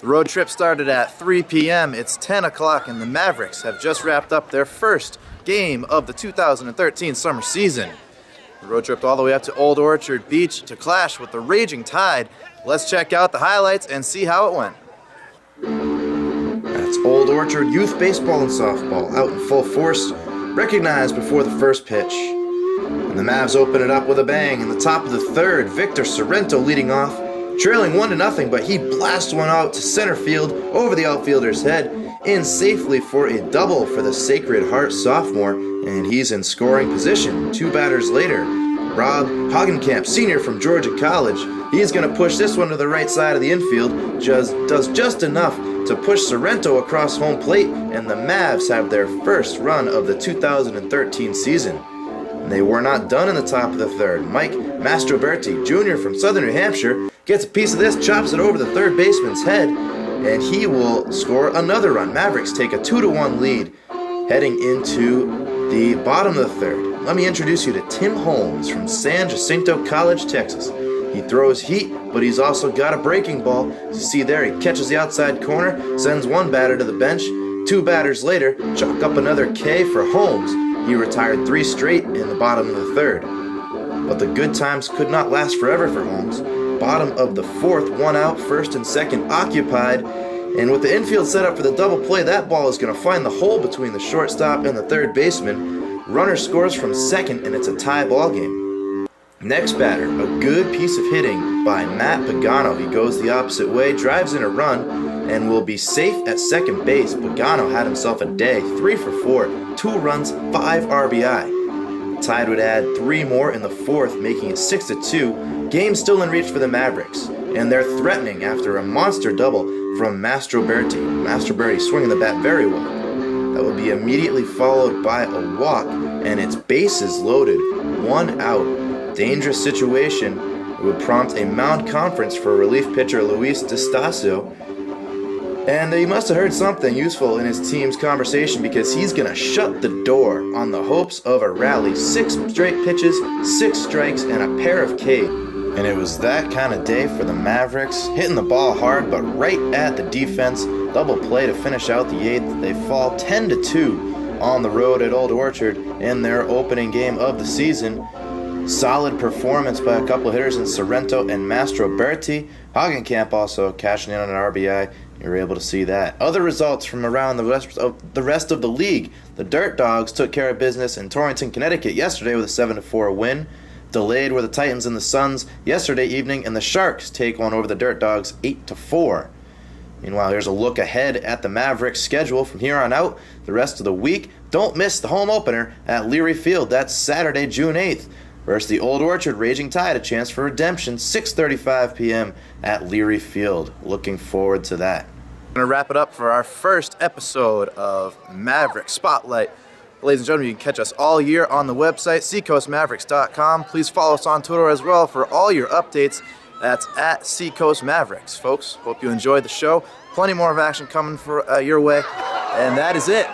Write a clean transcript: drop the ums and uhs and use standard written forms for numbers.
The road trip started at 3 p.m. It's 10 o'clock, and the Mavericks have just wrapped up their first game of the 2013 summer season. The road trip all the way up to Old Orchard Beach to clash with the raging Tide. Let's check out the highlights and see how it went. That's Old Orchard youth baseball and softball out in full force, recognized before the first pitch. And the Mavs open it up with a bang in the top of the third. Victor Sorrento leading off, trailing 1-0, but he blasts one out to center field over the outfielder's head, in safely for a double for the Sacred Heart sophomore, and he's in scoring position. Two batters later, Rob Hagenkamp, senior from Georgia College, he's going to push this one to the right side of the infield, does just enough to push Sorrento across home plate, and the Mavs have their first run of the 2013 season. They were not done in the top of the third. Mike Mastroberti, Jr. from Southern New Hampshire, gets a piece of this, chops it over the third baseman's head, and he will score another run. Mavericks take a 2-1 lead heading into the bottom of the third. Let me introduce you to Tim Holmes from San Jacinto College, Texas. He throws heat, but he's also got a breaking ball. As you see there, he catches the outside corner, sends one batter to the bench. Two batters later, chalk up another K for Holmes. He retired 3 straight in the bottom of the third. But the good times could not last forever for Holmes. Bottom of the fourth, 1 out, first and second occupied. And with the infield set up for the double play, that ball is going to find the hole between the shortstop and the third baseman. Runner scores from second, and it's a tie ball game. Next batter, a good piece of hitting by Matt Pagano. He goes the opposite way, drives in a run, and will be safe at second base. Pagano had himself a day, 3 for 4, 2 runs, 5 RBI. Tide would add 3 more in the fourth, making it 6-2. Game still in reach for the Mavericks, and they're threatening after a monster double from Mastroberti. Mastroberti swinging the bat very well. That would be immediately followed by a walk, and it's bases loaded, 1 out. Dangerous situation. It would prompt a mound conference for relief pitcher Luis D'Estasio. And he must have heard something useful in his team's conversation, because he's going to shut the door on the hopes of a rally. 6 straight pitches, 6 strikes, and a pair of Ks. And it was that kind of day for the Mavericks, hitting the ball hard, but right at the defense. Double play to finish out the 8th. They fall 10-2 on the road at Old Orchard in their opening game of the season. Solid performance by a couple of hitters in Sorrento and Mastroberti. Hagenkamp also cashing in on an RBI. You're able to see that. Other results from around the rest of the league. The Dirt Dogs took care of business in Torrington, Connecticut yesterday with a 7-4 win. Delayed were the Titans and the Suns yesterday evening, and the Sharks take one over the Dirt Dogs 8-4. Meanwhile, here's a look ahead at the Mavericks schedule from here on out. The rest of the week, don't miss the home opener at Leary Field. That's Saturday, June 8th. Versus the Old Orchard Raging Tide, a chance for redemption, 6:35 p.m. at Leary Field. Looking forward to that. We're going to wrap it up for our first episode of Mavericks Spotlight. Ladies and gentlemen, you can catch us all year on the website, seacoastmavericks.com. Please follow us on Twitter as well for all your updates. That's at Seacoast Mavericks. Folks, hope you enjoyed the show. Plenty more of action coming for your way. And that is it.